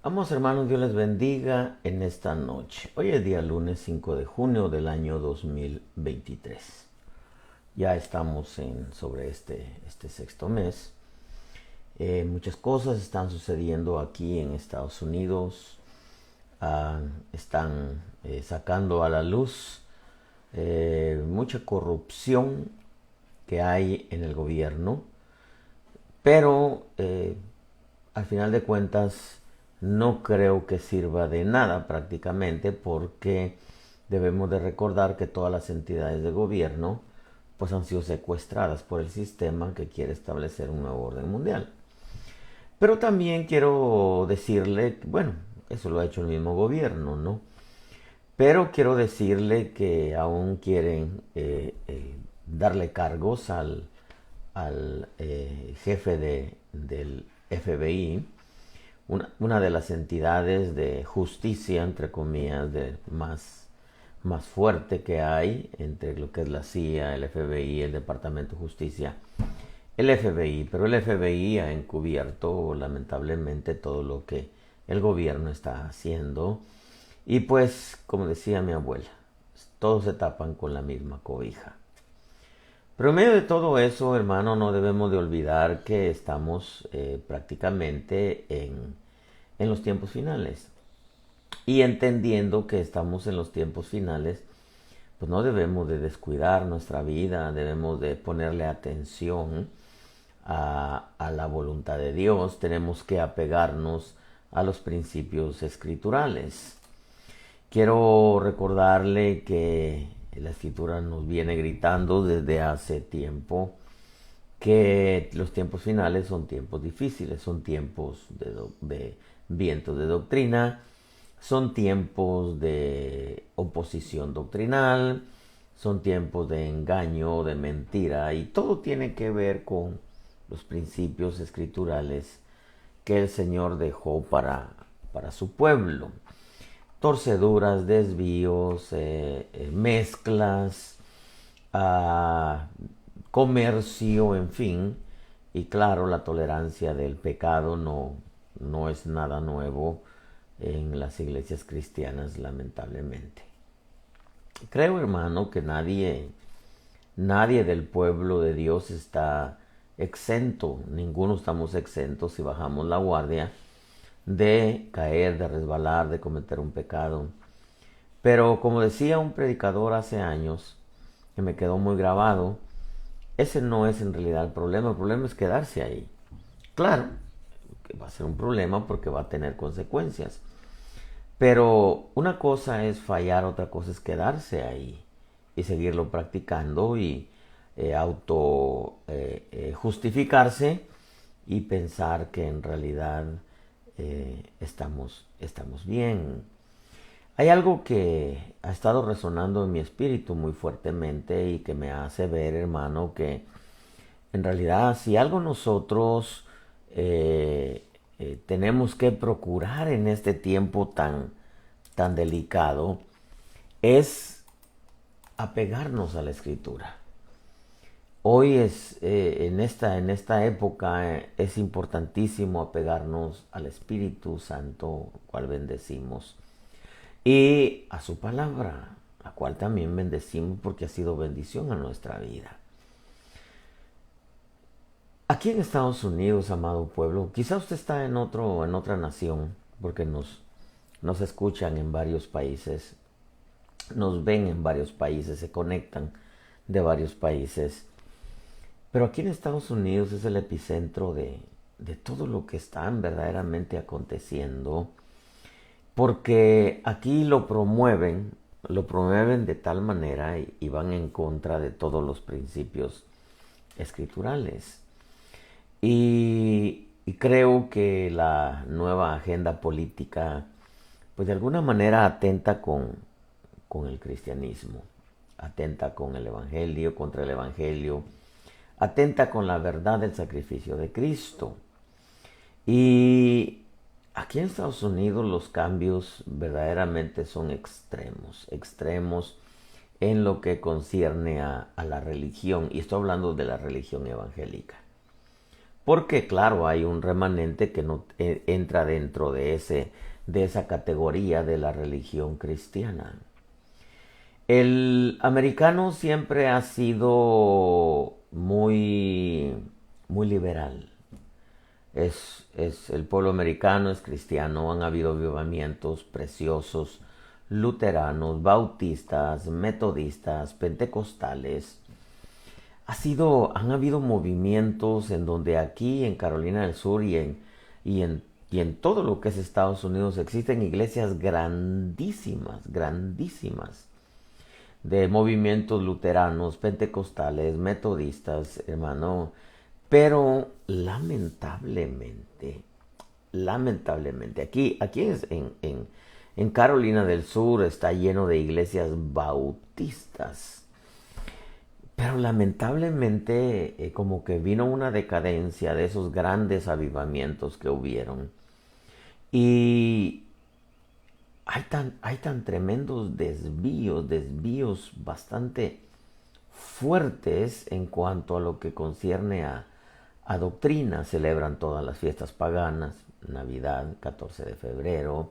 Amados hermanos, Dios les bendiga en esta noche. Hoy es día lunes 5 de junio del año 2023. Ya estamos sobre este sexto mes. Muchas cosas están sucediendo aquí en Estados Unidos. Están sacando a la luz mucha corrupción que hay en el gobierno. Pero al final de cuentas no creo que sirva de nada prácticamente, porque debemos de recordar que todas las entidades de gobierno pues han sido secuestradas por el sistema que quiere establecer un nuevo orden mundial. Pero también quiero decirle, bueno, eso lo ha hecho el mismo gobierno, ¿no? Pero quiero decirle que aún quieren darle cargos al jefe del FBI, una de las entidades de justicia, entre comillas, más fuerte que hay entre lo que es la CIA, el FBI, el Departamento de Justicia, el FBI. Pero el FBI ha encubierto lamentablemente todo lo que el gobierno está haciendo. Y pues, como decía mi abuela, todos se tapan con la misma cobija. Pero en medio de todo eso, hermano, no debemos de olvidar que estamos prácticamente en los tiempos finales. Y entendiendo que estamos en los tiempos finales, pues no debemos de descuidar nuestra vida, debemos de ponerle atención a la voluntad de Dios, tenemos que apegarnos a los principios escriturales. Quiero recordarle que la escritura nos viene gritando desde hace tiempo que los tiempos finales son tiempos difíciles, son tiempos de vientos de doctrina, son tiempos de oposición doctrinal, son tiempos de engaño, de mentira, y todo tiene que ver con los principios escriturales que el Señor dejó para su pueblo. Torceduras, desvíos, mezclas, comercio, en fin. Y claro, la tolerancia del pecado no es nada nuevo en las iglesias cristianas, lamentablemente. Creo, hermano, que nadie del pueblo de Dios está exento, ninguno estamos exentos si bajamos la guardia de caer, de resbalar, de cometer un pecado. Pero como decía un predicador hace años, que me quedó muy grabado, ese no es en realidad el problema es quedarse ahí. Claro, que va a ser un problema porque va a tener consecuencias. Pero una cosa es fallar, otra cosa es quedarse ahí y seguirlo practicando y justificarse y pensar que en realidad estamos bien. Hay algo que ha estado resonando en mi espíritu muy fuertemente y que me hace ver, hermano, que en realidad si algo nosotros tenemos que procurar en este tiempo tan delicado es apegarnos a la escritura. Hoy en esta época es importantísimo apegarnos al Espíritu Santo, cual bendecimos, y a su palabra, la cual también bendecimos porque ha sido bendición a nuestra vida. Aquí en Estados Unidos, amado pueblo, quizá usted está en otra nación, porque nos escuchan en varios países, nos ven en varios países, se conectan de varios países. Pero aquí en Estados Unidos es el epicentro de todo lo que está verdaderamente aconteciendo, porque aquí lo promueven de tal manera y van en contra de todos los principios escriturales. Y creo que la nueva agenda política, pues de alguna manera atenta con el cristianismo, atenta con el evangelio, contra el evangelio, atenta con la verdad del sacrificio de Cristo. Y aquí en Estados Unidos los cambios verdaderamente son extremos en lo que concierne a la religión, y estoy hablando de la religión evangélica. porque claro, hay un remanente que no entra dentro de esa categoría de la religión cristiana. El americano siempre ha sido muy liberal. El pueblo americano es cristiano, han habido avivamientos preciosos, luteranos, bautistas, metodistas, pentecostales. Han habido movimientos en donde aquí en Carolina del Sur y en todo lo que es Estados Unidos existen iglesias grandísimas, grandísimas, de movimientos luteranos, pentecostales, metodistas, hermano. Pero lamentablemente, en Carolina del Sur está lleno de iglesias bautistas. Pero lamentablemente como que vino una decadencia de esos grandes avivamientos que hubieron. Y hay tan tremendos desvíos bastante fuertes en cuanto a lo que concierne a doctrina. Celebran todas las fiestas paganas, Navidad, 14 de febrero,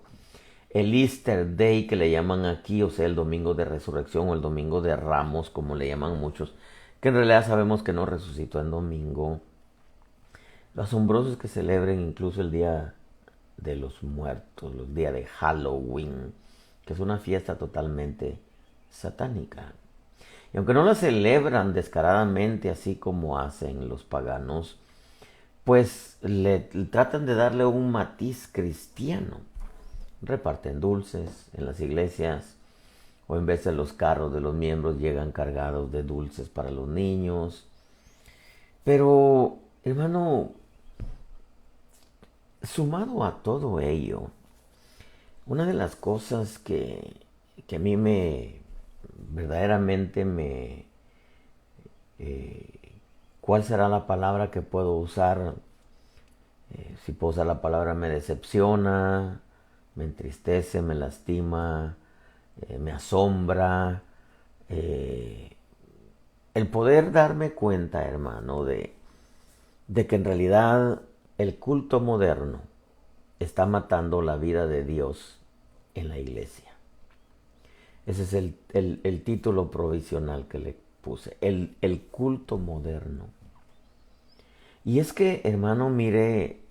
el Easter Day que le llaman aquí, o sea, el domingo de resurrección o el domingo de Ramos, como le llaman muchos, que en realidad sabemos que no resucitó en domingo. Lo asombroso es que celebren incluso el Día de los Muertos, el día de Halloween, que es una fiesta totalmente satánica. Y aunque no la celebran descaradamente así como hacen los paganos, pues le tratan de darle un matiz cristiano. Reparten dulces en las iglesias, o en vez de los carros de los miembros llegan cargados de dulces para los niños. Pero, hermano, sumado a todo ello, una de las cosas que a mí verdaderamente ¿cuál será la palabra que puedo usar? Si puedo usar la palabra me decepciona, me entristece, me lastima, me asombra. El poder darme cuenta, hermano, de que en realidad el culto moderno está matando la vida de Dios en la iglesia. Ese es el título provisional que le puse, el culto moderno. Y es que, hermano, mire,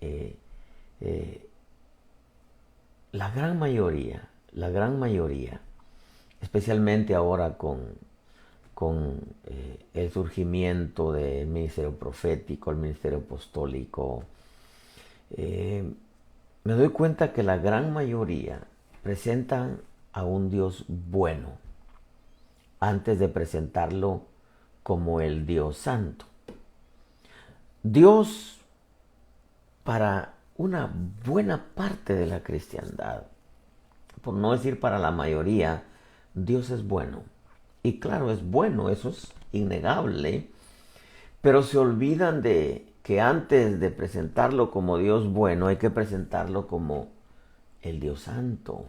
la gran mayoría, especialmente ahora con el surgimiento del ministerio profético, el ministerio apostólico, me doy cuenta que la gran mayoría presentan a un Dios bueno antes de presentarlo como el Dios santo. Dios, para una buena parte de la cristiandad, por no decir para la mayoría, Dios es bueno. Y claro, es bueno, eso es innegable, pero se olvidan de que antes de presentarlo como Dios bueno, hay que presentarlo como el Dios santo.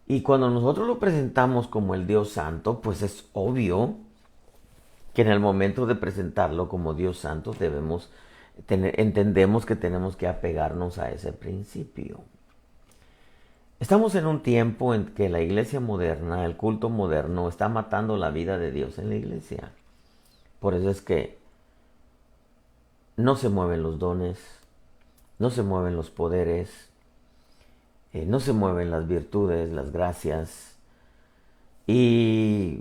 Y cuando nosotros lo presentamos como el Dios santo, pues es obvio que en el momento de presentarlo como Dios santo entendemos que tenemos que apegarnos a ese principio. Estamos en un tiempo en que la iglesia moderna, el culto moderno, está matando la vida de Dios en la iglesia. Por eso es que no se mueven los dones, no se mueven los poderes, no se mueven las virtudes, las gracias. Y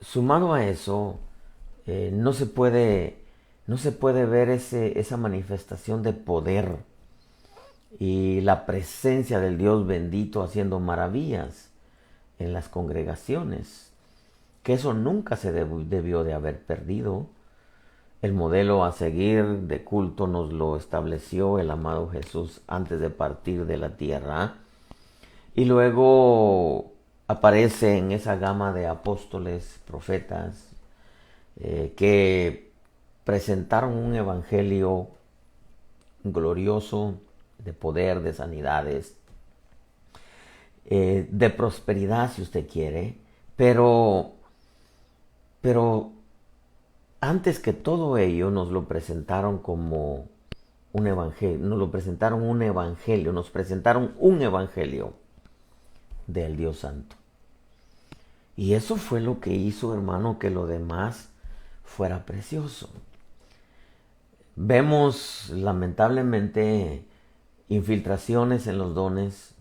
sumado a eso, no se puede ver esa manifestación de poder y la presencia del Dios bendito haciendo maravillas en las congregaciones, que eso nunca se debió de haber perdido. El modelo a seguir de culto nos lo estableció el amado Jesús antes de partir de la tierra, y luego aparece en esa gama de apóstoles, profetas, que presentaron un evangelio glorioso, de poder, de sanidades, de prosperidad si usted quiere, pero antes que todo ello nos lo presentaron como un evangelio, nos presentaron un evangelio del Dios Santo. Y eso fue lo que hizo, hermano, que lo demás fuera precioso. Vemos lamentablemente infiltraciones en los dones,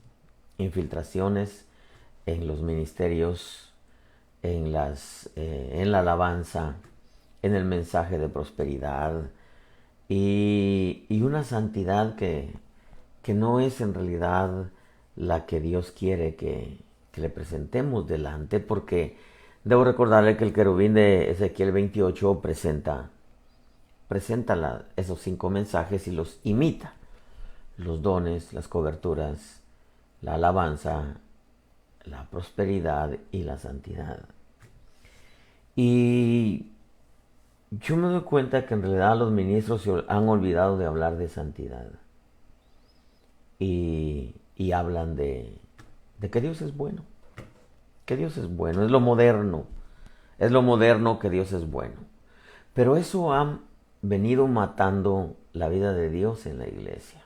infiltraciones en los ministerios, en la alabanza, en el mensaje de prosperidad y una santidad que no es en realidad la que Dios quiere que le presentemos delante, porque debo recordarle que el querubín de Ezequiel 28 presenta esos 5 mensajes y los imita: los dones, las coberturas, la alabanza, la prosperidad y la santidad. Y yo me doy cuenta que en realidad los ministros se han olvidado de hablar de santidad. Y hablan de que Dios es bueno. Que Dios es bueno. Es lo moderno. Es lo moderno que Dios es bueno. Pero eso ha venido matando la vida de Dios en la iglesia.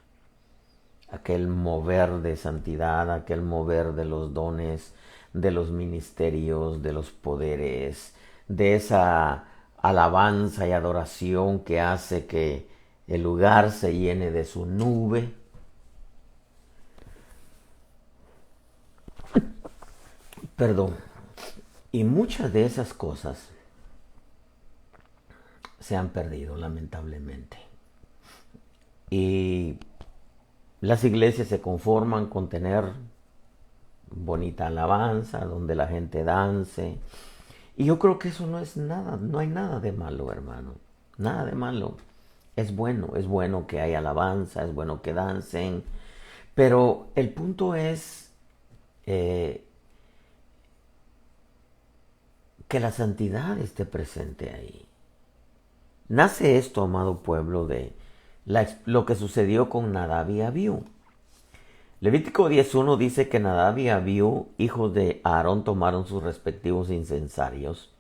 Aquel mover de santidad, aquel mover de los dones, de los ministerios, de los poderes, de esa alabanza y adoración que hace que el lugar se llene de su nube. Perdón. Y muchas de esas cosas se han perdido, lamentablemente. Y las iglesias se conforman con tener bonita alabanza, donde la gente dance. Y yo creo que eso no es nada, no hay nada de malo, hermano. Nada de malo. Es bueno que haya alabanza, es bueno que dancen. Pero el punto es que la santidad esté presente ahí. Nace esto, amado pueblo, de lo que sucedió con Nadab y Abiú. Levítico 10.1 dice que Nadab y Abiú, hijos de Aarón, tomaron sus respectivos incensarios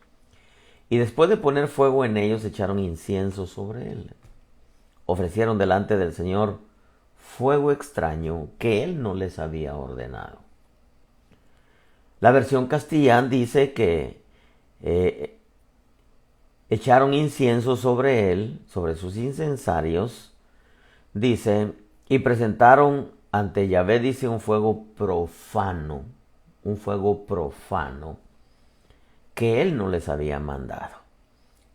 y después de poner fuego en ellos echaron incienso sobre él. Ofrecieron delante del Señor fuego extraño que él no les había ordenado. La versión castellana dice que echaron incienso sobre él, sobre sus incensarios, dice, y presentaron ante Yahvé, dice, un fuego profano que él no les había mandado.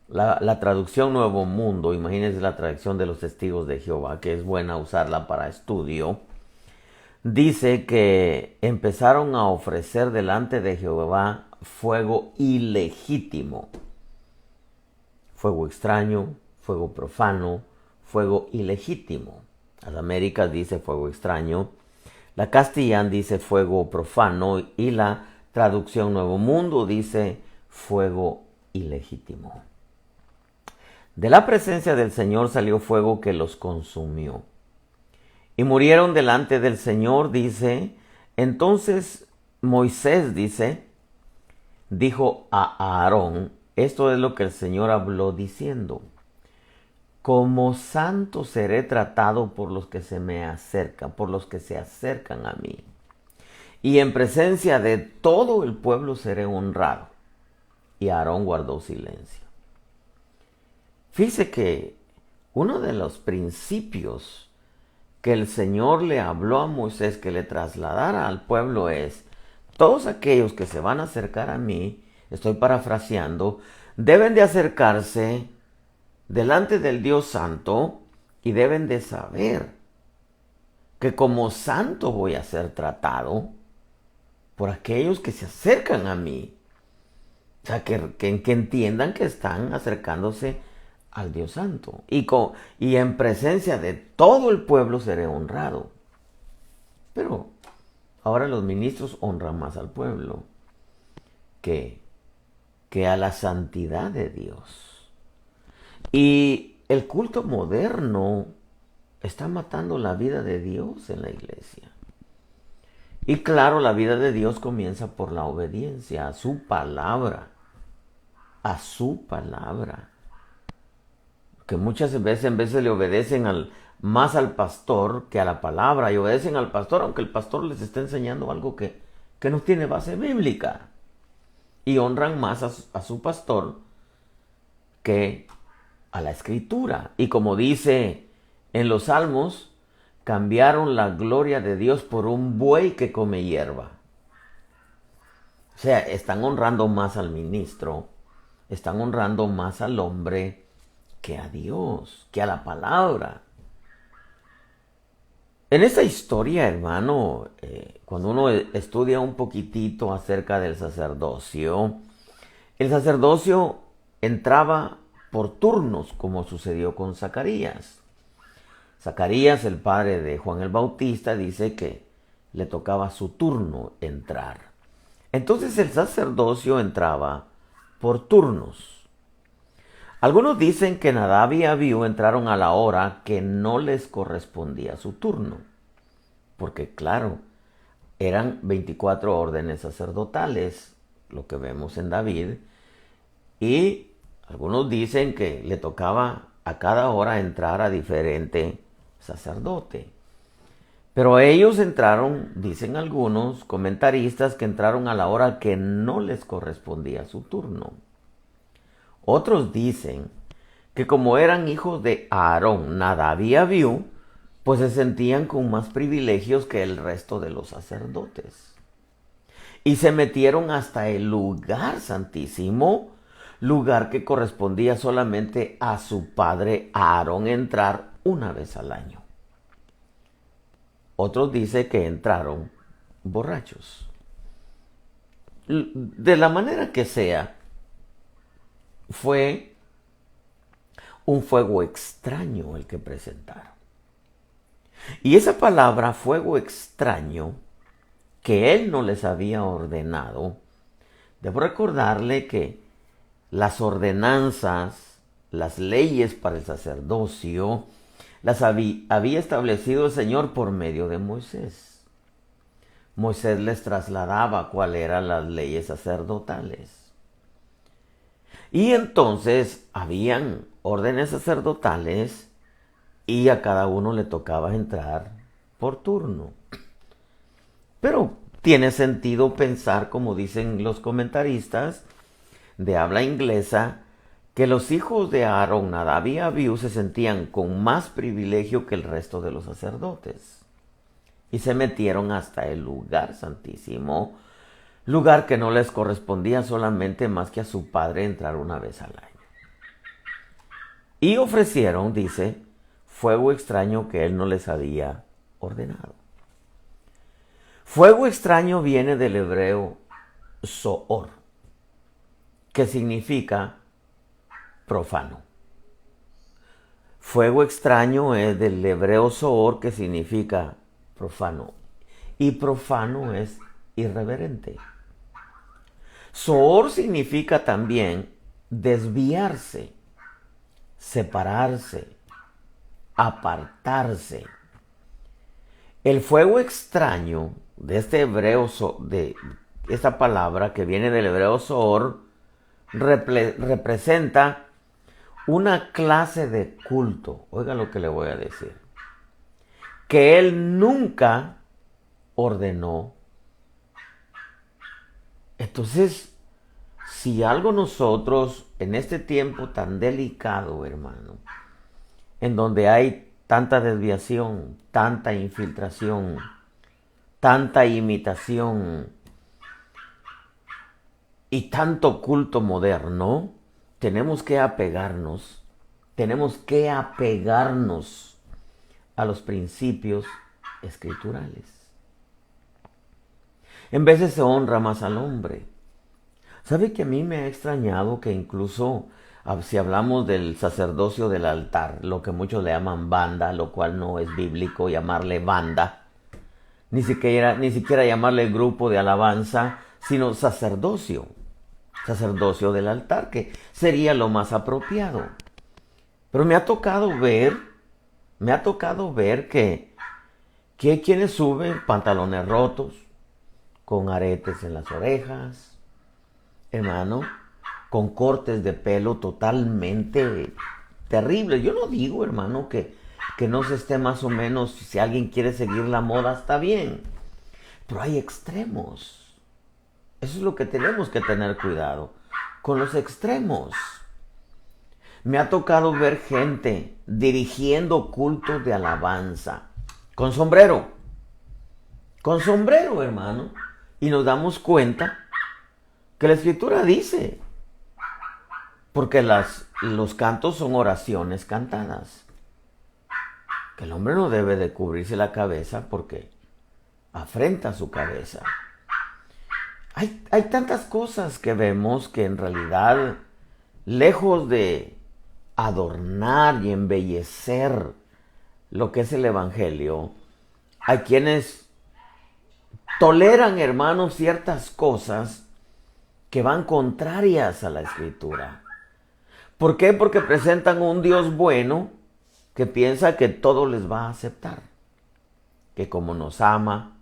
La traducción Nuevo Mundo, imagínense la traducción de los Testigos de Jehová, que es buena usarla para estudio, dice que empezaron a ofrecer delante de Jehová fuego ilegítimo, fuego extraño, fuego profano, fuego ilegítimo. Las Américas dice fuego extraño, la castellana dice fuego profano y la traducción Nuevo Mundo dice fuego ilegítimo. De la presencia del Señor salió fuego que los consumió. Y murieron delante del Señor, dice. Entonces Moisés, dijo a Aarón, esto es lo que el Señor habló diciendo: como santo seré tratado por los que se me acercan, por los que se acercan a mí. Y en presencia de todo el pueblo seré honrado. Y Aarón guardó silencio. Fíjese que uno de los principios que el Señor le habló a Moisés que le trasladara al pueblo es: todos aquellos que se van a acercar a mí, estoy parafraseando, deben de acercarse delante del Dios Santo y deben de saber que como santo voy a ser tratado por aquellos que se acercan a mí. O sea, que entiendan que están acercándose al Dios Santo. Y en presencia de todo el pueblo seré honrado. Pero ahora los ministros honran más al pueblo que a la santidad de Dios. Y el culto moderno está matando la vida de Dios en la iglesia. Y claro, la vida de Dios comienza por la obediencia a su palabra. A su palabra. que muchas veces en veces le obedecen más al pastor que a la palabra, y obedecen al pastor aunque el pastor les esté enseñando algo que no tiene base bíblica, y honran más a su pastor que a la escritura. Y como dice en los Salmos, cambiaron la gloria de Dios por un buey que come hierba. O sea, están honrando más al ministro, están honrando más al hombre que a Dios, que a la palabra. En esta historia, hermano, cuando uno estudia un poquitito acerca del sacerdocio, el sacerdocio entraba por turnos, como sucedió con Zacarías. Zacarías, el padre de Juan el Bautista, dice que le tocaba su turno entrar. Entonces el sacerdocio entraba por turnos. Algunos dicen que Nadab y Abiú entraron a la hora que no les correspondía su turno, porque claro, eran 24 órdenes sacerdotales, lo que vemos en David, y algunos dicen que le tocaba a cada hora entrar a diferente sacerdote. Pero ellos entraron, dicen algunos comentaristas, que entraron a la hora que no les correspondía su turno. Otros dicen que como eran hijos de Aarón, Nadab y Abiú, pues se sentían con más privilegios que el resto de los sacerdotes. Y se metieron hasta el lugar santísimo, lugar que correspondía solamente a su padre Aarón entrar una vez al año. Otros dicen que entraron borrachos. De la manera que sea, fue un fuego extraño el que presentaron. Y esa palabra, fuego extraño, que él no les había ordenado, debo recordarle que las ordenanzas, las leyes para el sacerdocio, las había establecido el Señor por medio de Moisés. Moisés les trasladaba cuáles eran las leyes sacerdotales. Y entonces habían órdenes sacerdotales y a cada uno le tocaba entrar por turno. Pero tiene sentido pensar, como dicen los comentaristas de habla inglesa, que los hijos de Aarón, Nadab y Abiú se sentían con más privilegio que el resto de los sacerdotes. Y se metieron hasta el lugar santísimo, lugar que no les correspondía solamente más que a su padre entrar una vez al año. Y ofrecieron, dice, fuego extraño que él no les había ordenado. Fuego extraño viene del hebreo zohor, que significa profano. Fuego extraño es del hebreo zohor, que significa profano. Y profano es irreverente. Zohor significa también desviarse, separarse, apartarse. El fuego extraño de este hebreo, de esta palabra que viene del hebreo zohor, representa una clase de culto. Oiga lo que le voy a decir. Que él nunca ordenó. Entonces, si algo nosotros en este tiempo tan delicado, hermano, en donde hay tanta desviación, tanta infiltración, tanta imitación y tanto culto moderno, tenemos que apegarnos a los principios escriturales. En veces se honra más al hombre. ¿Sabe que a mí me ha extrañado que incluso si hablamos del sacerdocio del altar, lo que muchos le llaman banda, lo cual no es bíblico llamarle banda, ni siquiera llamarle grupo de alabanza, sino sacerdocio del altar, que sería lo más apropiado. Pero me ha tocado ver que hay quienes suben pantalones rotos, con aretes en las orejas, hermano, con cortes de pelo totalmente terribles. Yo no digo, hermano, que no se esté más o menos, si alguien quiere seguir la moda, está bien. Pero hay extremos. Eso es lo que tenemos que tener cuidado, con los extremos. Me ha tocado ver gente dirigiendo cultos de alabanza, con sombrero, hermano. Y nos damos cuenta que la Escritura dice, porque los cantos son oraciones cantadas, que el hombre no debe de cubrirse la cabeza porque afrenta su cabeza. Hay tantas cosas que vemos que en realidad, lejos de adornar y embellecer lo que es el Evangelio, hay quienes toleran, hermanos, ciertas cosas que van contrarias a la Escritura. ¿Por qué? Porque presentan un Dios bueno que piensa que todo les va a aceptar, que como nos ama,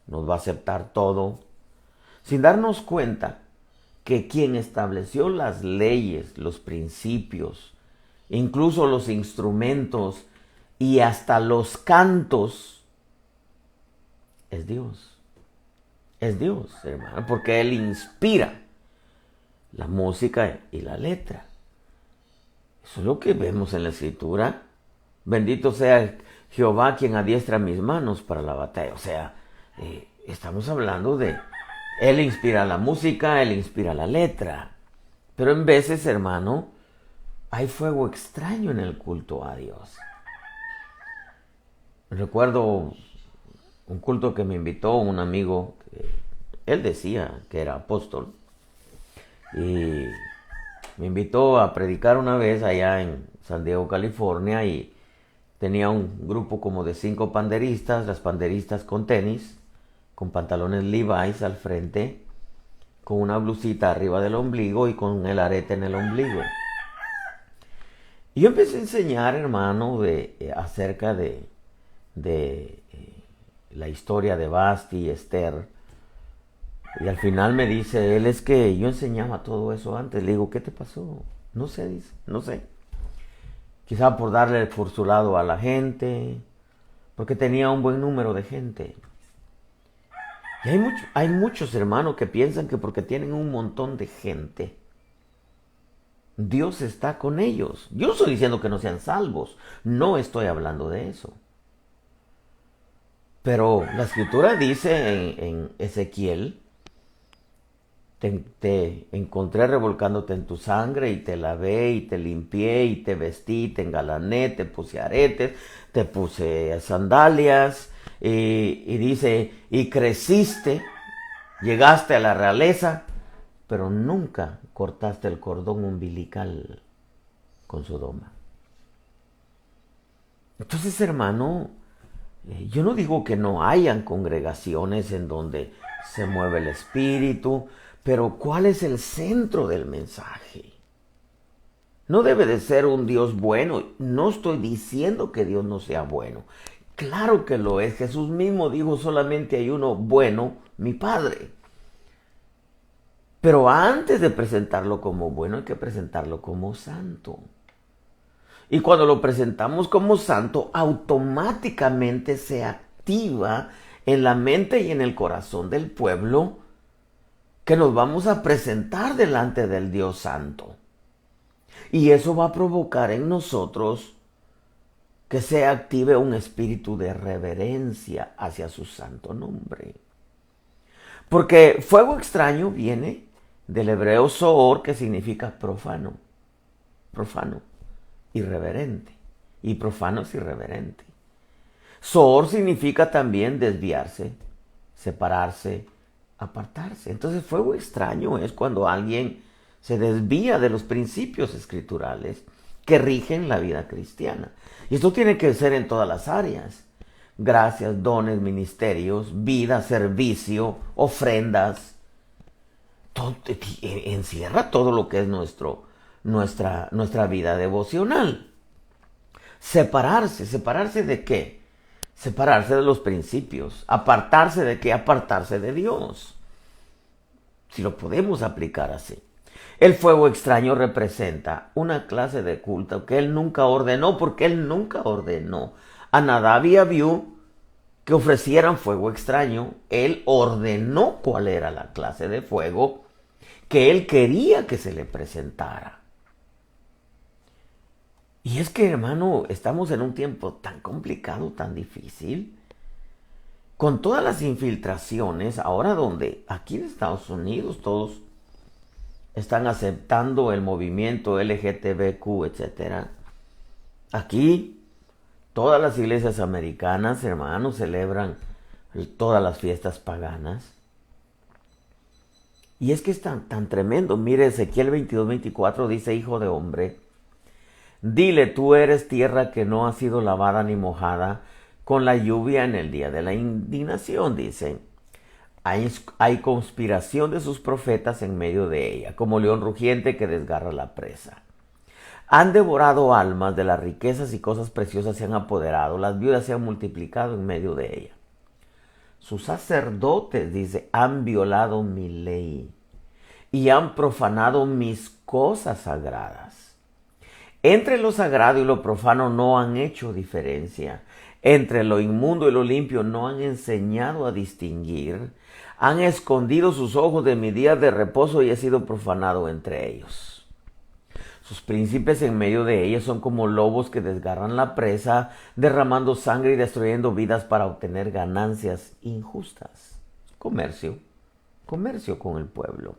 nos va a aceptar todo, sin darnos cuenta que quien estableció las leyes, los principios, incluso los instrumentos y hasta los cantos, es Dios. Es Dios, hermano, porque Él inspira la música y la letra. Eso es lo que vemos en la Escritura. Bendito sea Jehová quien adiestra mis manos para la batalla. O sea, estamos hablando de Él inspira la música, Él inspira la letra. Pero en veces, hermano, hay fuego extraño en el culto a Dios. Recuerdo un culto que me invitó un amigo, él decía que era apóstol, y me invitó a predicar una vez allá en San Diego, California, y tenía un grupo como de 5 panderistas, las panderistas con tenis, con pantalones Levi's al frente, con una blusita arriba del ombligo y con el arete en el ombligo. Y yo empecé a enseñar, hermano, acerca de la historia de Basti y Esther. Y al final me dice él, es que yo enseñaba todo eso antes. Le digo, ¿qué te pasó? No sé, dice, no sé. Quizá por darle por su lado a la gente, porque tenía un buen número de gente. Y hay muchos hermanos que piensan que porque tienen un montón de gente, Dios está con ellos. Yo no estoy diciendo que no sean salvos, no estoy hablando de eso. Pero la Escritura dice en Ezequiel, te encontré revolcándote en tu sangre y te lavé y te limpié y te vestí, te engalané, te puse aretes, te puse sandalias y dice, y creciste, llegaste a la realeza, pero nunca cortaste el cordón umbilical con Sodoma. Entonces, hermano, yo no digo que no hayan congregaciones en donde se mueve el espíritu, pero ¿cuál es el centro del mensaje? No debe de ser un Dios bueno. No estoy diciendo que Dios no sea bueno. Claro que lo es. Jesús mismo dijo, solamente hay uno bueno, mi Padre. Pero antes de presentarlo como bueno, hay que presentarlo como santo. Y cuando lo presentamos como santo, automáticamente se activa en la mente y en el corazón del pueblo que nos vamos a presentar delante del Dios Santo. Y eso va a provocar en nosotros que se active un espíritu de reverencia hacia su santo nombre. Porque fuego extraño viene del hebreo zoor, que significa profano. Profano. Irreverente. Y profano es irreverente. Zoor significa también desviarse, separarse, apartarse. Entonces, fuego extraño es cuando alguien se desvía de los principios escriturales que rigen la vida cristiana. Y esto tiene que ser en todas las áreas. Gracias, dones, ministerios, vida, servicio, ofrendas. Todo, encierra todo lo que es nuestra vida devocional. ¿Separarse de qué? Separarse de los principios. ¿Apartarse de qué? Apartarse de Dios. Si lo podemos aplicar así. El fuego extraño representa una clase de culto que él nunca ordenó, porque él nunca ordenó a Nadab y Abiú que ofrecieran fuego extraño. Él ordenó cuál era la clase de fuego que él quería que se le presentara. Y es que, hermano, estamos en un tiempo tan complicado, tan difícil, con todas las infiltraciones, ahora donde aquí en Estados Unidos todos están aceptando el movimiento LGTBQ, etc. Aquí todas las iglesias americanas, hermanos, celebran todas las fiestas paganas. Y es que es tan tremendo. Mire, Ezequiel 22:24 dice: hijo de hombre, dile, tú eres tierra que no ha sido lavada ni mojada con la lluvia en el día de la indignación, dice. Hay conspiración de sus profetas en medio de ella, como león rugiente que desgarra la presa. Han devorado almas, de las riquezas y cosas preciosas se han apoderado, las viudas se han multiplicado en medio de ella. Sus sacerdotes, dice, han violado mi ley y han profanado mis cosas sagradas. Entre lo sagrado y lo profano no han hecho diferencia. Entre lo inmundo y lo limpio no han enseñado a distinguir. Han escondido sus ojos de mi día de reposo y he sido profanado entre ellos. Sus príncipes en medio de ellos son como lobos que desgarran la presa, derramando sangre y destruyendo vidas para obtener ganancias injustas. Comercio con el pueblo.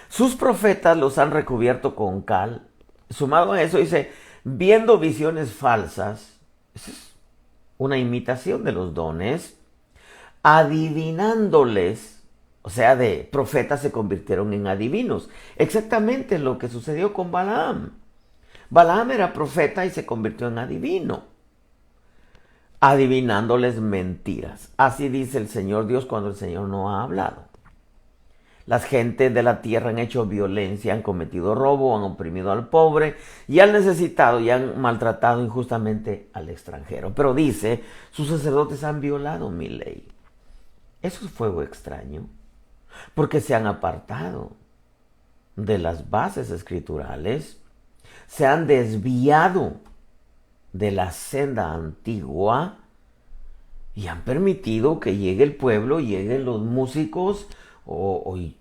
Sus profetas los han recubierto con cal. Sumado a eso, dice, viendo visiones falsas, esa es una imitación de los dones, adivinándoles, o sea, de profetas se convirtieron en adivinos. Exactamente lo que sucedió con Balaam. Balaam era profeta y se convirtió en adivino, adivinándoles mentiras. Así dice el Señor Dios cuando el Señor no ha hablado. Las gentes de la tierra han hecho violencia, han cometido robo, han oprimido al pobre y al necesitado y han maltratado injustamente al extranjero. Pero dice, sus sacerdotes han violado mi ley. Eso es fuego extraño, porque se han apartado de las bases escriturales, se han desviado de la senda antigua y han permitido que llegue el pueblo, lleguen los músicos,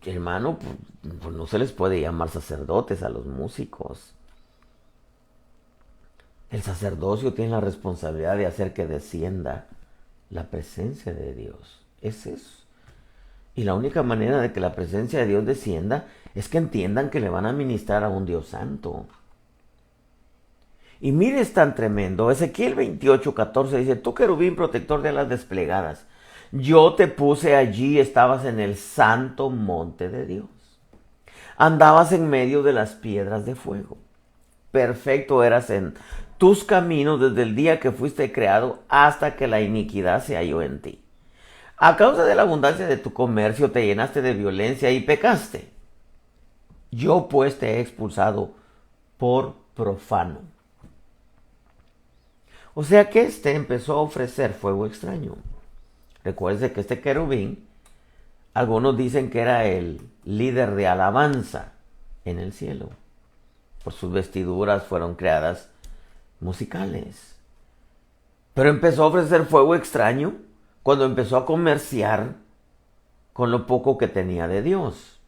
hermano, pues no se les puede llamar sacerdotes a los músicos. El sacerdocio tiene la responsabilidad de hacer que descienda la presencia de Dios. Es eso. Y la única manera de que la presencia de Dios descienda es que entiendan que le van a ministrar a un Dios santo. Y mire, es tan tremendo. Ezequiel 28:14 dice: tú, querubín protector de las desplegadas, yo te puse allí, estabas en el santo monte de Dios. Andabas en medio de las piedras de fuego. Perfecto eras en tus caminos desde el día que fuiste creado hasta que la iniquidad se halló en ti. A causa de la abundancia de tu comercio te llenaste de violencia y pecaste. Yo pues te he expulsado por profano. O sea que empezó a ofrecer fuego extraño. Recuerde que este querubín, algunos dicen que era el líder de alabanza en el cielo. Por sus vestiduras fueron creadas musicales. Pero empezó a ofrecer fuego extraño cuando empezó a comerciar con lo poco que tenía de Dios.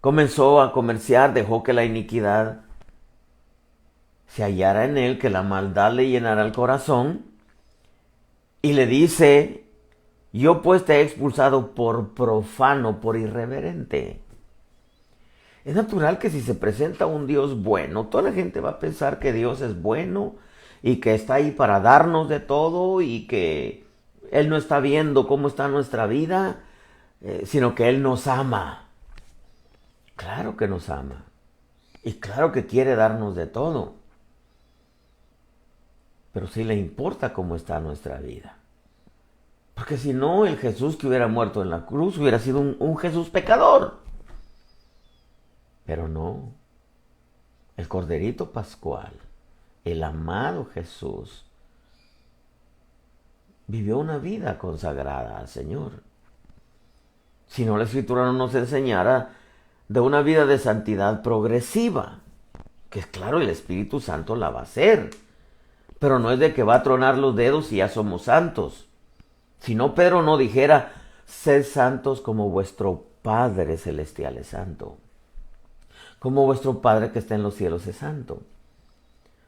Comenzó a comerciar, dejó que la iniquidad se hallara en él, que la maldad le llenara el corazón, y le dice: yo pues te he expulsado por profano, por irreverente. Es natural que si se presenta un Dios bueno, toda la gente va a pensar que Dios es bueno y que está ahí para darnos de todo y que Él no está viendo cómo está nuestra vida, sino que Él nos ama. Claro que nos ama. Y claro que quiere darnos de todo. Pero sí le importa cómo está nuestra vida. Porque si no, el Jesús que hubiera muerto en la cruz hubiera sido un Jesús pecador. Pero no. El Corderito Pascual, el amado Jesús, vivió una vida consagrada al Señor. Si no, la Escritura no nos enseñara de una vida de santidad progresiva, que es claro, el Espíritu Santo la va a hacer, pero no es de que va a tronar los dedos y ya somos santos. Si no, Pedro no dijera, sed santos como vuestro Padre Celestial es santo, como vuestro Padre que está en los cielos es santo.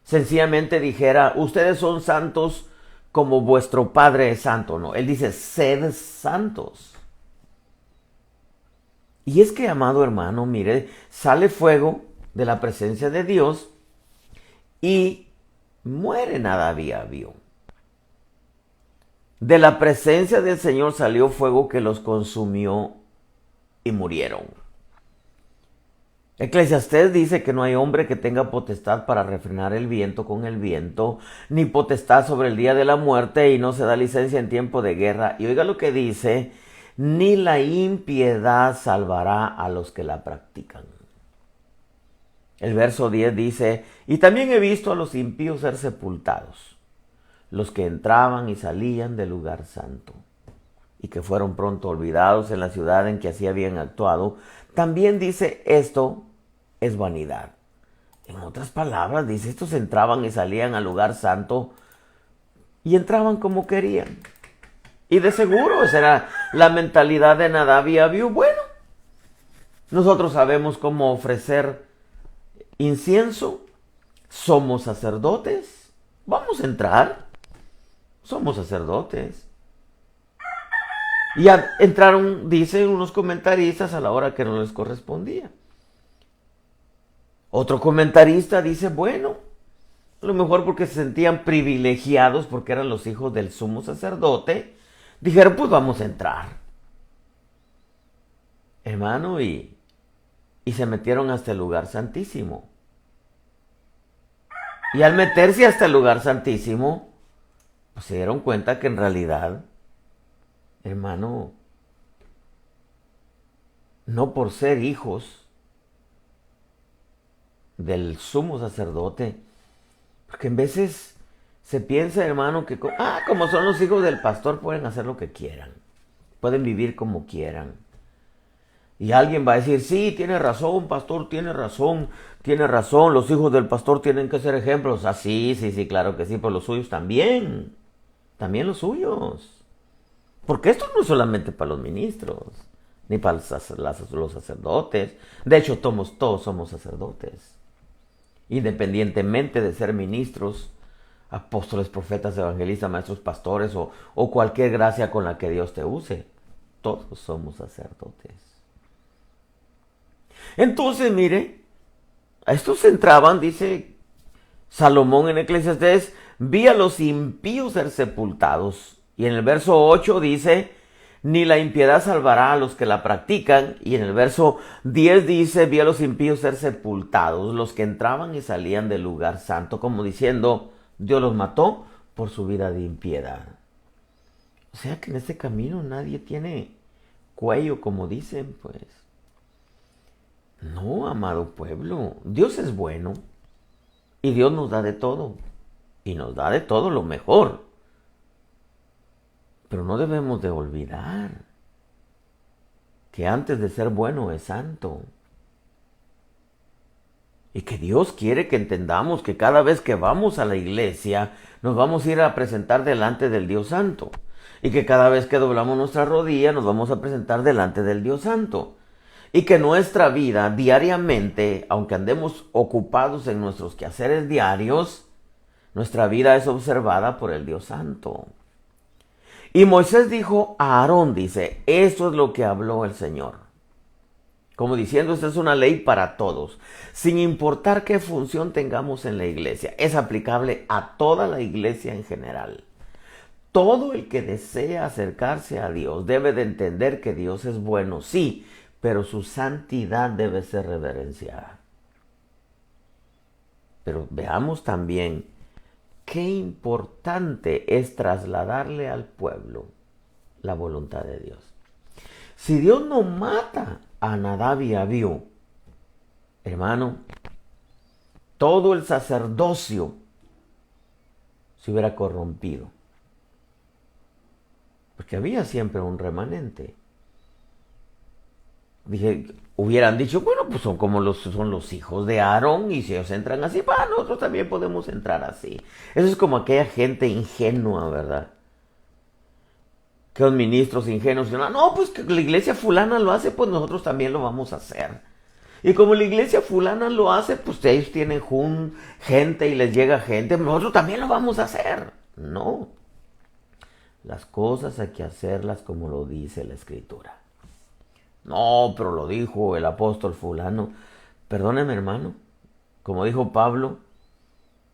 Sencillamente dijera, ustedes son santos como vuestro Padre es santo. No, él dice, sed santos. Y es que, amado hermano, mire, sale fuego de la presencia de Dios y muere Nadab y Abiú. De la presencia del Señor salió fuego que los consumió y murieron. Eclesiastés dice que no hay hombre que tenga potestad para refrenar el viento con el viento, ni potestad sobre el día de la muerte, y no se da licencia en tiempo de guerra. Y oiga lo que dice, ni la impiedad salvará a los que la practican. El verso 10 dice, y también he visto a los impíos ser sepultados, los que entraban y salían del lugar santo, y que fueron pronto olvidados en la ciudad en que así habían actuado. También dice, esto es vanidad. En otras palabras, dice, estos entraban y salían al lugar santo y entraban como querían. Y de seguro esa era la mentalidad de Nadab y Abiú. Bueno, nosotros sabemos cómo ofrecer incienso, somos sacerdotes, vamos a entrar, somos sacerdotes. Y entraron, dicen unos comentaristas, a la hora que no les correspondía. Otro comentarista dice, bueno, a lo mejor porque se sentían privilegiados porque eran los hijos del sumo sacerdote, dijeron, pues vamos a entrar. Hermano, y se metieron hasta el lugar santísimo. Y al meterse hasta el lugar santísimo, pues se dieron cuenta que en realidad, hermano, no por ser hijos del sumo sacerdote, porque en veces se piensa, hermano, que como son los hijos del pastor, pueden hacer lo que quieran, pueden vivir como quieran. Y alguien va a decir, sí, tiene razón, pastor, tiene razón, los hijos del pastor tienen que ser ejemplos. Ah, sí, claro que sí, pero los suyos también los suyos. Porque esto no es solamente para los ministros, ni para los sacerdotes. De hecho, todos somos sacerdotes. Independientemente de ser ministros, apóstoles, profetas, evangelistas, maestros, pastores o cualquier gracia con la que Dios te use, todos somos sacerdotes. Entonces, mire, a estos entraban, dice Salomón en Eclesiastés, vi a los impíos ser sepultados. Y en el verso 8 dice, ni la impiedad salvará a los que la practican. Y en el verso 10 dice, vi a los impíos ser sepultados, los que entraban y salían del lugar santo, como diciendo, Dios los mató por su vida de impiedad. O sea que en este camino nadie tiene cuello, como dicen, pues. No, amado pueblo, Dios es bueno y Dios nos da de todo. Y nos da de todo lo mejor. Pero no debemos de olvidar que antes de ser bueno es santo. Y que Dios quiere que entendamos que cada vez que vamos a la iglesia nos vamos a ir a presentar delante del Dios Santo. Y que cada vez que doblamos nuestra rodilla nos vamos a presentar delante del Dios Santo. Y que nuestra vida diariamente, aunque andemos ocupados en nuestros quehaceres diarios, nuestra vida es observada por el Dios Santo. Y Moisés dijo a Aarón, dice, esto es lo que habló el Señor. Como diciendo, esta es una ley para todos, sin importar qué función tengamos en la iglesia. Es aplicable a toda la iglesia en general. Todo el que desea acercarse a Dios debe de entender que Dios es bueno, sí, pero su santidad debe ser reverenciada. Pero veamos también qué importante es trasladarle al pueblo la voluntad de Dios. Si Dios no mata a Nadab y Abiú, hermano, todo el sacerdocio se hubiera corrompido. Porque había siempre un remanente. Dije, hubieran dicho, bueno, pues son los hijos de Aarón y si ellos entran así, bah, nosotros también podemos entrar así. Eso es como aquella gente ingenua, ¿verdad? Que los ministros ingenuos dicen, no, pues que la iglesia fulana lo hace, pues nosotros también lo vamos a hacer. Y como la iglesia fulana lo hace, pues ellos tienen gente y les llega gente, nosotros también lo vamos a hacer. No, las cosas hay que hacerlas como lo dice la escritura. No, pero lo dijo el apóstol fulano. Perdóneme, hermano, como dijo Pablo,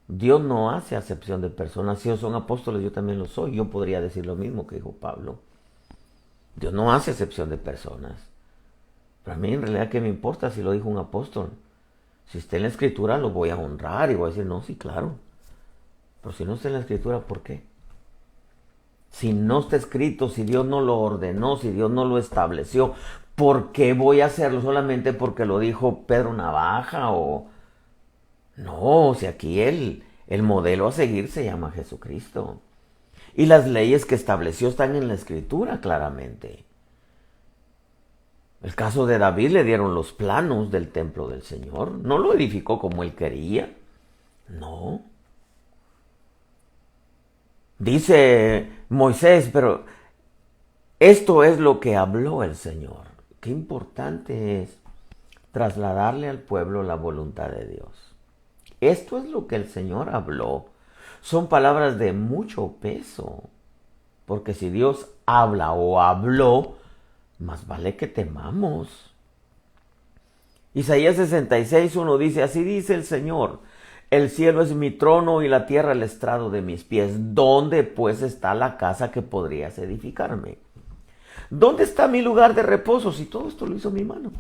Dios no hace acepción de personas. Si ellos son apóstoles, yo también lo soy. Yo podría decir lo mismo que dijo Pablo. Dios no hace excepción de personas. Pero a mí en realidad, ¿qué me importa si lo dijo un apóstol? Si está en la escritura, lo voy a honrar y voy a decir, no, sí, claro. Pero si no está en la escritura, ¿por qué? Si no está escrito, si Dios no lo ordenó, si Dios no lo estableció, ¿por qué voy a hacerlo solamente porque lo dijo Pedro Navaja? No, si aquí el modelo a seguir se llama Jesucristo. Y las leyes que estableció están en la escritura claramente. El caso de David, le dieron los planos del templo del Señor. No lo edificó como él quería. No. Dice Moisés, pero esto es lo que habló el Señor. Qué importante es trasladarle al pueblo la voluntad de Dios. Esto es lo que el Señor habló. Son palabras de mucho peso. Porque si Dios habla o habló, más vale que temamos. Isaías 66:1 dice, así dice el Señor, el cielo es mi trono y la tierra el estrado de mis pies. ¿Dónde pues está la casa que podrías edificarme? ¿Dónde está mi lugar de reposo si todo esto lo hizo mi mano?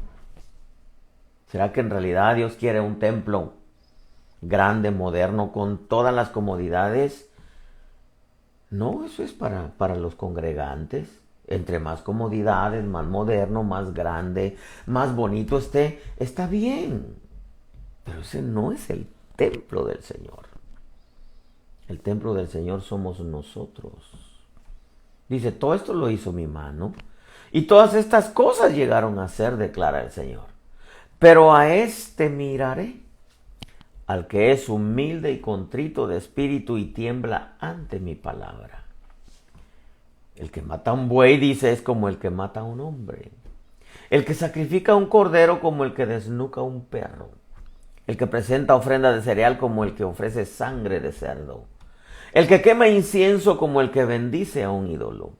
¿Será que en realidad Dios quiere un templo grande, moderno, con todas las comodidades? No, eso es para los congregantes. Entre más comodidades, más moderno, más grande, más bonito esté, está bien. Pero ese no es el templo del Señor. El templo del Señor somos nosotros. Dice, todo esto lo hizo mi mano. Y todas estas cosas llegaron a ser, declara el Señor. Pero a este miraré, al que es humilde y contrito de espíritu y tiembla ante mi palabra. El que mata a un buey, dice, es como el que mata a un hombre. El que sacrifica a un cordero como el que desnuca a un perro. El que presenta ofrenda de cereal como el que ofrece sangre de cerdo. El que quema incienso como el que bendice a un ídolo.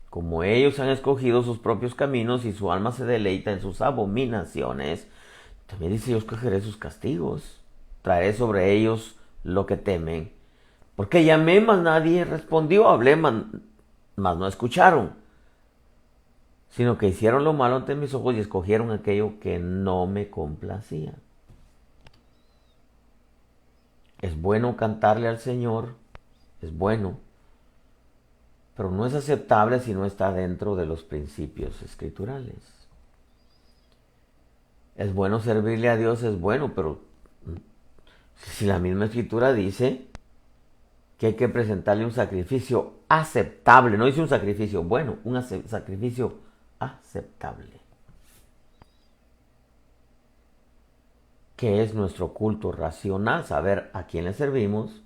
Como ellos han escogido sus propios caminos y su alma se deleita en sus abominaciones, también dice, yo escogeré sus castigos. Traeré sobre ellos lo que temen. Porque llamé, mas nadie respondió. Hablé, mas no escucharon. Sino que hicieron lo malo ante mis ojos y escogieron aquello que no me complacía. Es bueno cantarle al Señor. Es bueno. Pero no es aceptable si no está dentro de los principios escriturales. Es bueno servirle a Dios, es bueno, pero si la misma escritura dice que hay que presentarle un sacrificio aceptable, no dice un sacrificio bueno, un sacrificio aceptable. Que es nuestro culto racional, saber a quién le servimos,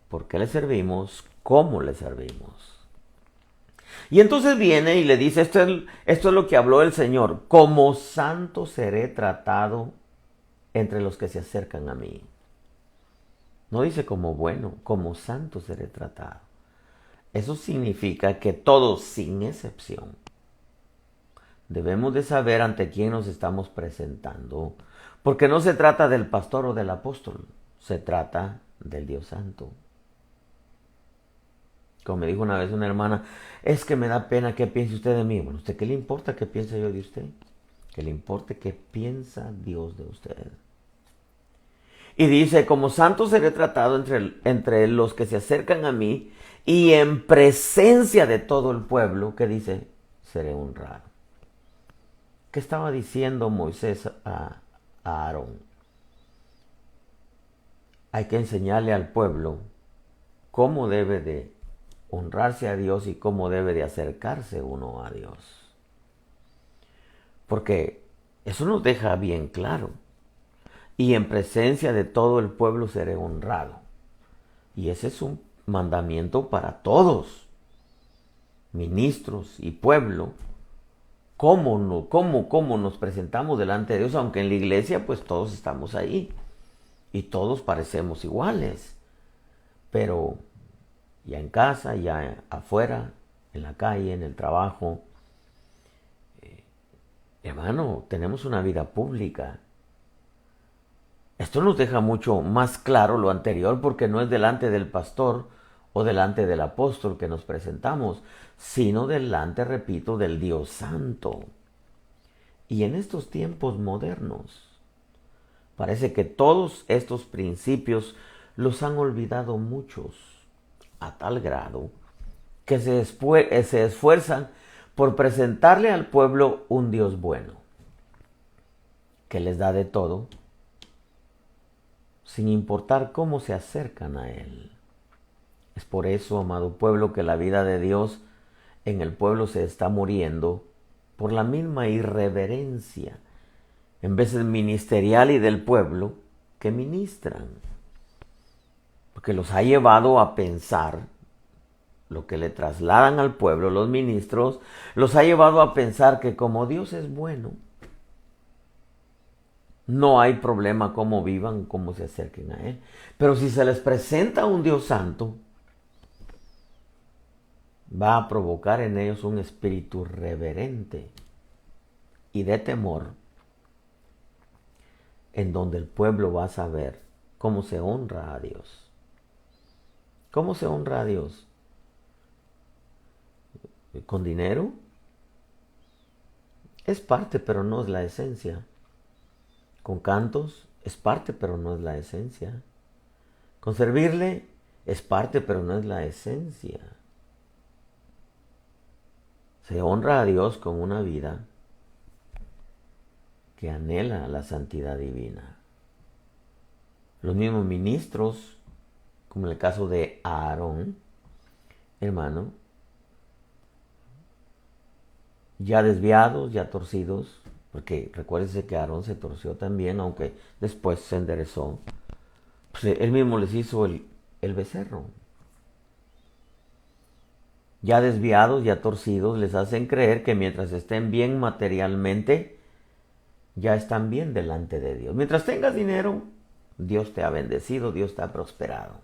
por qué le servimos, cómo le servimos. Y entonces viene y le dice, esto es lo que habló el Señor, como santo seré tratado entre los que se acercan a mí. No dice como bueno, como santo seré tratado. Eso significa que todos, sin excepción, debemos de saber ante quién nos estamos presentando, porque no se trata del pastor o del apóstol, se trata del Dios Santo. Como me dijo una vez una hermana, es que me da pena que piense usted de mí. Bueno, ¿usted qué le importa que piense yo de usted? Que le importe qué piensa Dios de usted. Y dice, como santo seré tratado entre los que se acercan a mí y en presencia de todo el pueblo, que dice, seré honrado. ¿Qué estaba diciendo Moisés a Aarón? Hay que enseñarle al pueblo cómo debe de honrarse a Dios y cómo debe de acercarse uno a Dios. Porque Eso nos deja bien claro. Y en presencia de todo el pueblo seré honrado. Y ese es un mandamiento para todos, ministros y pueblo. ¿Cómo nos presentamos delante de Dios? Aunque en la iglesia pues todos estamos ahí y todos parecemos iguales. Pero ya en casa, ya afuera, en la calle, en el trabajo, hermano, tenemos una vida pública. Esto nos deja mucho más claro lo anterior porque no es delante del pastor o delante del apóstol que nos presentamos, sino delante, repito, del Dios Santo. Y en estos tiempos modernos, parece que todos estos principios los han olvidado muchos, a tal grado que se esfuerzan por presentarle al pueblo un Dios bueno, que les da de todo, sin importar cómo se acercan a Él. Es por eso, amado pueblo, que la vida de Dios en el pueblo se está muriendo por la misma irreverencia, en veces ministerial y del pueblo, que ministran. Porque los ha llevado a pensar, lo que le trasladan al pueblo los ministros, los ha llevado a pensar que como Dios es bueno, no hay problema cómo vivan, cómo se acerquen a Él. Pero si se les presenta un Dios santo, va a provocar en ellos un espíritu reverente y de temor, en donde el pueblo va a saber cómo se honra a Dios. ¿Cómo se honra a Dios? ¿Con dinero? Es parte, pero no es la esencia. Con cantos, es parte, pero no es la esencia. Con servirle, es parte, pero no es la esencia. Se honra a Dios con una vida que anhela la santidad divina. Los mismos ministros, como en el caso de Aarón, hermano, ya desviados, ya torcidos, porque recuérdense que Aarón se torció también, aunque después se enderezó. Pues él mismo les hizo el becerro. Ya desviados, ya torcidos, les hacen creer que mientras estén bien materialmente, ya están bien delante de Dios. Mientras tengas dinero, Dios te ha bendecido, Dios te ha prosperado.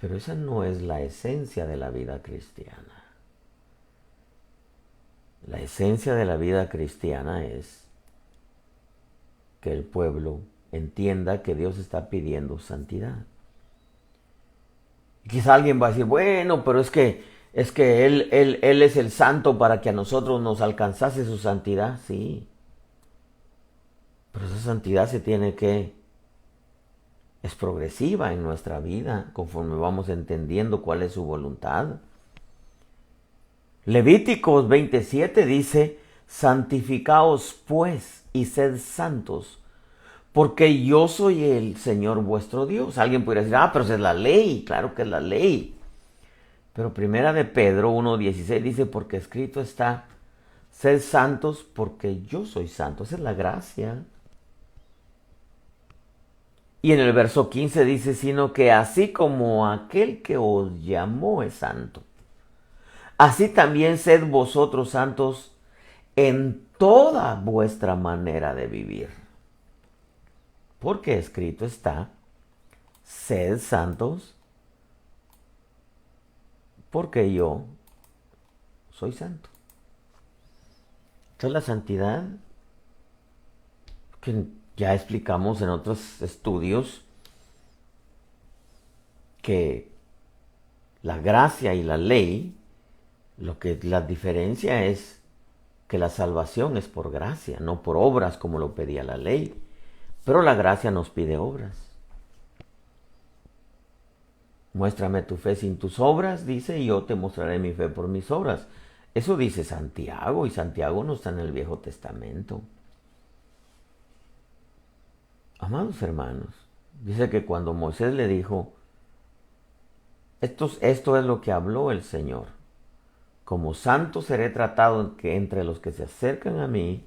Pero esa no es la esencia de la vida cristiana. La esencia de la vida cristiana es que el pueblo entienda que Dios está pidiendo santidad. Y quizá alguien va a decir, bueno, pero es que él es el santo para que a nosotros nos alcanzase su santidad. Sí. Pero esa santidad es progresiva en nuestra vida, conforme vamos entendiendo cuál es su voluntad. Levíticos 27 dice, santificaos pues y sed santos, porque yo soy el Señor vuestro Dios. Alguien podría decir, pero esa es la ley. Claro que es la ley. Pero primera de Pedro 1:16 dice, porque escrito está, sed santos porque yo soy santo. Esa es la gracia. Y en el verso 15 dice, sino que así como aquel que os llamó es santo, así también sed vosotros santos en toda vuestra manera de vivir. Porque escrito está, sed santos, porque yo soy santo. Esta es la santidad que ya explicamos en otros estudios, que la gracia y la ley, la diferencia es que la salvación es por gracia, no por obras como lo pedía la ley. Pero la gracia nos pide obras. Muéstrame tu fe sin tus obras, dice, y yo te mostraré mi fe por mis obras. Eso dice Santiago, y Santiago no está en el Viejo Testamento. Amados hermanos, dice que cuando Moisés le dijo, esto es lo que habló el Señor. Como santo seré tratado entre los que se acercan a mí,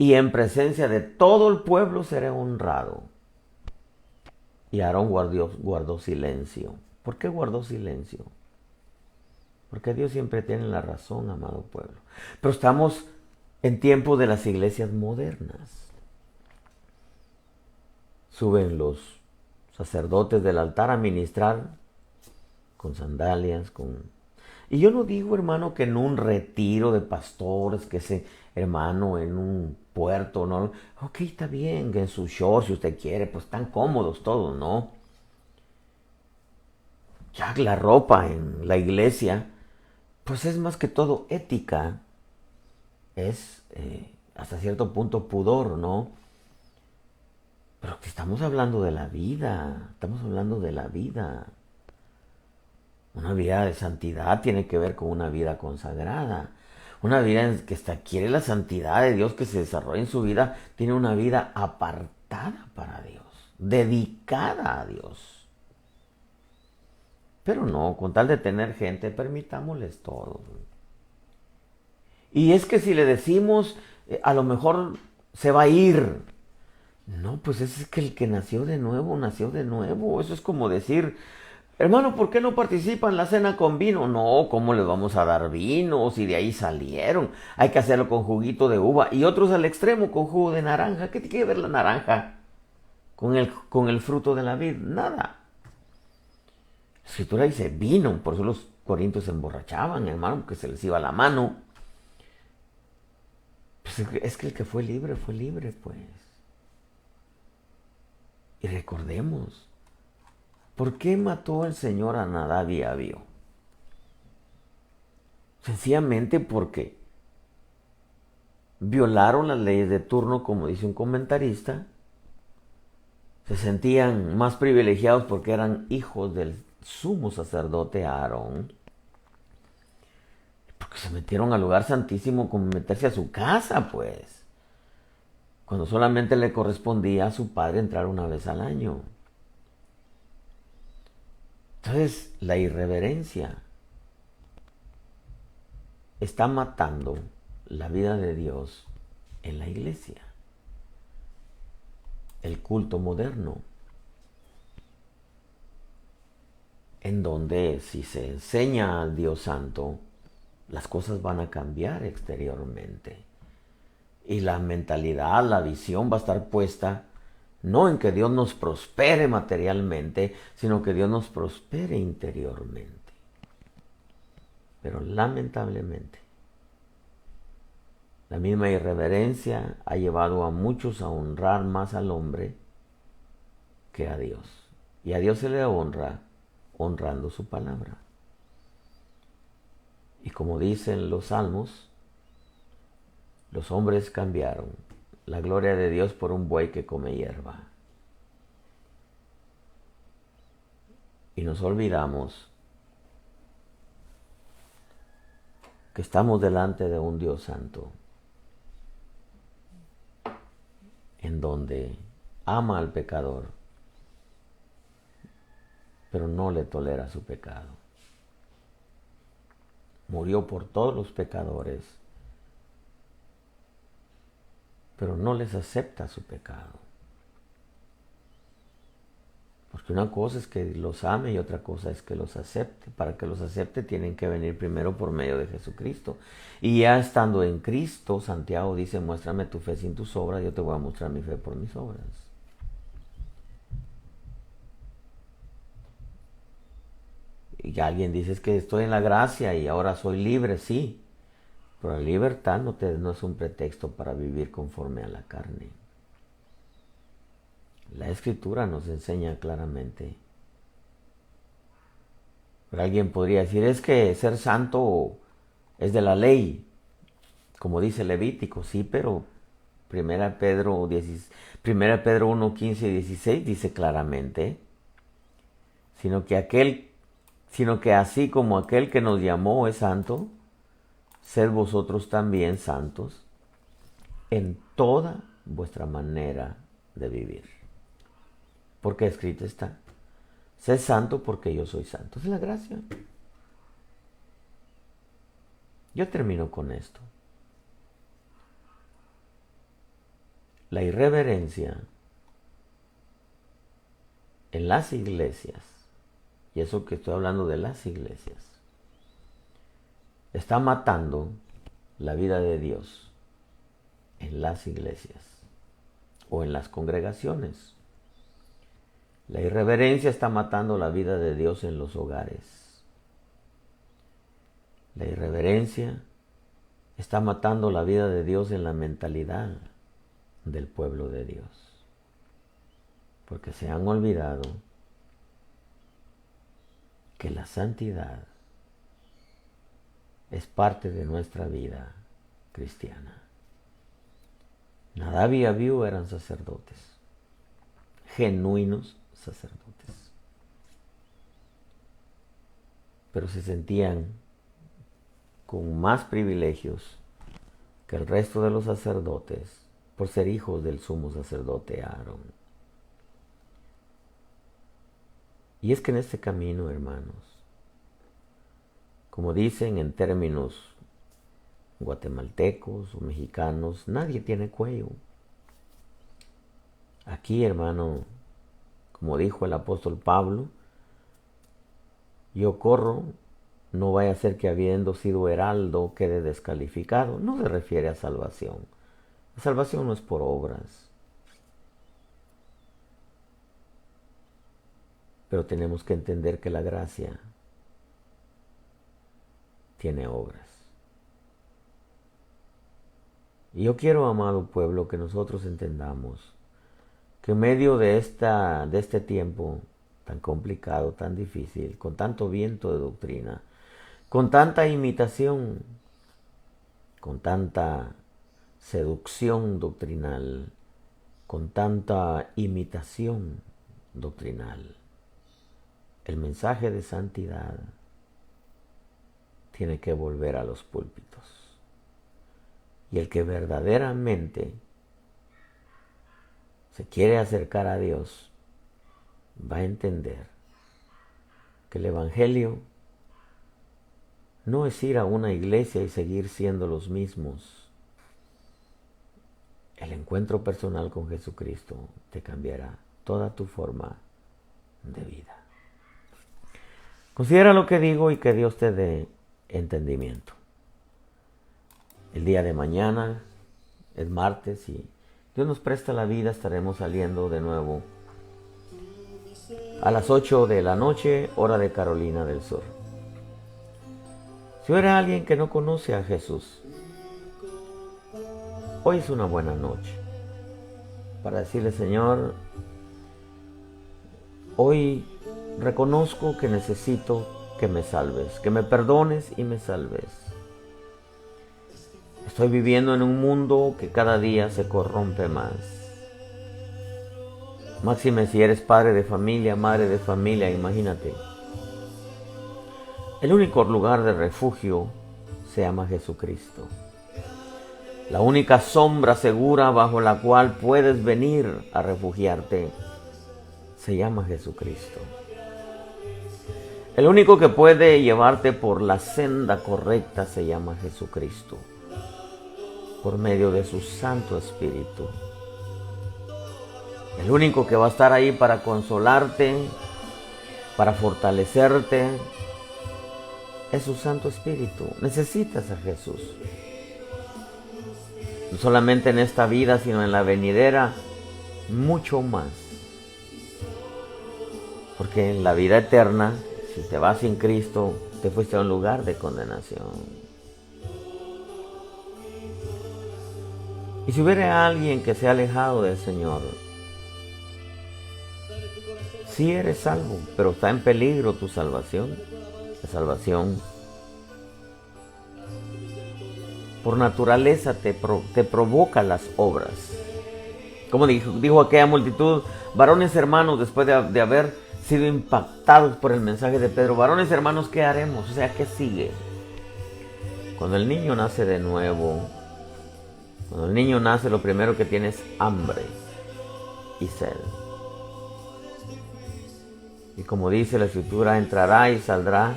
y en presencia de todo el pueblo seré honrado. Y Aarón guardó silencio. ¿Por qué guardó silencio? Porque Dios siempre tiene la razón, amado pueblo. Pero estamos en tiempo de las iglesias modernas. Suben los sacerdotes del altar a ministrar con sandalias, Y yo no digo, hermano, que en un retiro de pastores, que ese hermano en un puerto, ¿no? Ok, está bien, que en su short, si usted quiere, pues están cómodos todos, ¿no? Ya la ropa en la iglesia, pues es más que todo ética, es hasta cierto punto pudor, ¿no? Pero que estamos hablando de la vida, estamos hablando de la vida. Una vida de santidad tiene que ver con una vida consagrada. Una vida en que quiere la santidad de Dios que se desarrolle en su vida, tiene una vida apartada para Dios, dedicada a Dios. Pero no, con tal de tener gente, permitámosles todo. Y es que si le decimos, a lo mejor se va a ir. No, pues es que el que nació de nuevo, nació de nuevo. Eso es como decir, hermano, ¿por qué no participa en la cena con vino? No, ¿cómo les vamos a dar vino si de ahí salieron? Hay que hacerlo con juguito de uva. Y otros al extremo con jugo de naranja. ¿Qué tiene que ver la naranja con el fruto de la vid? Nada. La escritura dice vino, por eso los corintios se emborrachaban, hermano, porque se les iba la mano. Pues es que el que fue libre, pues. Y recordemos, ¿por qué mató el Señor a Nadab y a Abiú? Sencillamente porque violaron las leyes de turno, como dice un comentarista. Se sentían más privilegiados porque eran hijos del sumo sacerdote Aarón. Porque se metieron al lugar santísimo como meterse a su casa, pues. Cuando solamente le correspondía a su padre entrar una vez al año. Entonces, la irreverencia está matando la vida de Dios en la iglesia. El culto moderno, en donde si se enseña al Dios Santo, las cosas van a cambiar exteriormente. Y la mentalidad, la visión va a estar puesta no en que Dios nos prospere materialmente, sino que Dios nos prospere interiormente. Pero lamentablemente, la misma irreverencia ha llevado a muchos a honrar más al hombre que a Dios. Y a Dios se le honra honrando su palabra. Y como dicen los salmos, los hombres cambiaron la gloria de Dios por un buey que come hierba. Y nos olvidamos que estamos delante de un Dios santo, en donde ama al pecador, pero no le tolera su pecado. Murió por todos los pecadores, pero no les acepta su pecado. Porque una cosa es que los ame y otra cosa es que los acepte. Para que los acepte tienen que venir primero por medio de Jesucristo. Y ya estando en Cristo, Santiago dice, muéstrame tu fe sin tus obras, yo te voy a mostrar mi fe por mis obras. Y alguien dice, es que estoy en la gracia y ahora soy libre, sí. Pero la libertad no es un pretexto para vivir conforme a la carne. La Escritura nos enseña claramente. Pero alguien podría decir, es que ser santo es de la ley, como dice Levítico, sí, pero 1 Pedro 1 15 y 16 dice claramente, sino que así como aquel que nos llamó es santo, sed vosotros también santos en toda vuestra manera de vivir. Porque escrito está, sé santo porque yo soy santo. Es la gracia. Yo termino con esto. la irreverencia en las iglesias, y eso que estoy hablando de las iglesias, está matando la vida de Dios en las iglesias o en las congregaciones. La irreverencia está matando la vida de Dios en los hogares. La irreverencia está matando la vida de Dios en la mentalidad del pueblo de Dios. Porque se han olvidado que la santidad es parte de nuestra vida cristiana. Nadab y Abiú eran sacerdotes, genuinos sacerdotes, pero se sentían con más privilegios que el resto de los sacerdotes por ser hijos del sumo sacerdote Aarón. Y es que en este camino, hermanos, como dicen en términos guatemaltecos o mexicanos, nadie tiene cuello. Aquí, hermano, como dijo el apóstol Pablo, yo corro, no vaya a ser que habiendo sido heraldo quede descalificado. No se refiere a salvación. La salvación no es por obras. Pero tenemos que entender que la gracia tiene obras. Y yo quiero, amado pueblo, que nosotros entendamos que en medio de este tiempo tan complicado, tan difícil, con tanto viento de doctrina, con tanta imitación, con tanta seducción doctrinal, con tanta imitación doctrinal, el mensaje de santidad tiene que volver a los púlpitos. Y el que verdaderamente se quiere acercar a Dios va a entender que el Evangelio no es ir a una iglesia y seguir siendo los mismos. El encuentro personal con Jesucristo te cambiará toda tu forma de vida. Considera lo que digo y que Dios te dé entendimiento. El día de mañana es martes y Dios nos presta la vida, estaremos saliendo de nuevo a las 8 de la noche, hora de Carolina del Sur. Si eres alguien que no conoce a Jesús, hoy es una buena noche para decirle: Señor, hoy reconozco que necesito que me salves, que me perdones y me salves. Estoy viviendo en un mundo que cada día se corrompe más. Máxime si eres padre de familia, madre de familia, imagínate. El único lugar de refugio se llama Jesucristo. La única sombra segura bajo la cual puedes venir a refugiarte se llama Jesucristo. El único que puede llevarte por la senda correcta se llama Jesucristo, por medio de su Santo Espíritu. El único que va a estar ahí para consolarte, para fortalecerte, es su Santo Espíritu. Necesitas a Jesús. No solamente en esta vida, sino en la venidera, mucho más. Porque en la vida eterna, si te vas sin Cristo, te fuiste a un lugar de condenación. Y si hubiera alguien que se ha alejado del Señor, sí eres salvo, pero está en peligro tu salvación. La salvación por naturaleza te provoca las obras. Como dijo aquella multitud: varones hermanos, después de haber sido impactados por el mensaje de Pedro, varones hermanos, ¿qué haremos? O sea, ¿qué sigue? Cuando el niño nace de nuevo, cuando el niño nace, lo primero que tiene es hambre y sed. Y como dice la Escritura, entrará y saldrá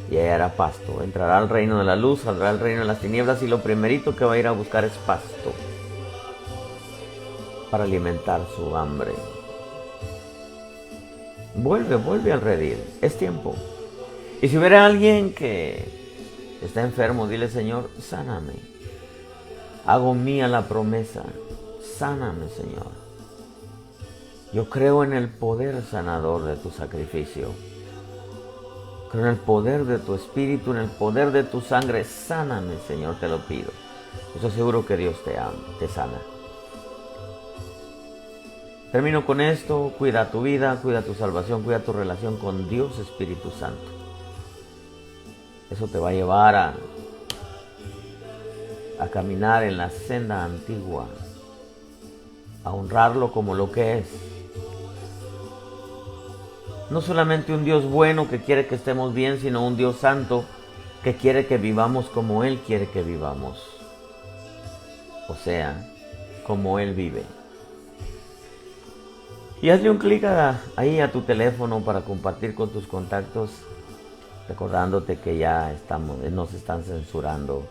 y hallará pasto. Entrará al reino de la luz, saldrá al reino de las tinieblas, y lo primerito que va a ir a buscar es pasto. para alimentar su hambre. Vuelve al redil, es tiempo. Y si hubiera alguien que está enfermo, dile: Señor, sáname. Hago mía la promesa, sáname, Señor. Yo creo en el poder sanador de tu sacrificio. Creo en el poder de tu espíritu, en el poder de tu sangre. Sáname, Señor, te lo pido. Estoy seguro que Dios te ama, te sana. Termino con esto. Cuida tu vida, cuida tu salvación, cuida tu relación con Dios Espíritu Santo. Eso te va a llevar a caminar en la senda antigua, a honrarlo como lo que es. No solamente un Dios bueno que quiere que estemos bien, sino un Dios santo que quiere que vivamos como Él quiere que vivamos. O sea, como Él vive. Y hazle un clic ahí a tu teléfono para compartir con tus contactos, recordándote que ya nos están censurando.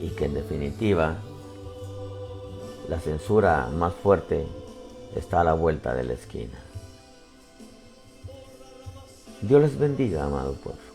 Y que en definitiva, la censura más fuerte está a la vuelta de la esquina. Dios les bendiga, amado pueblo.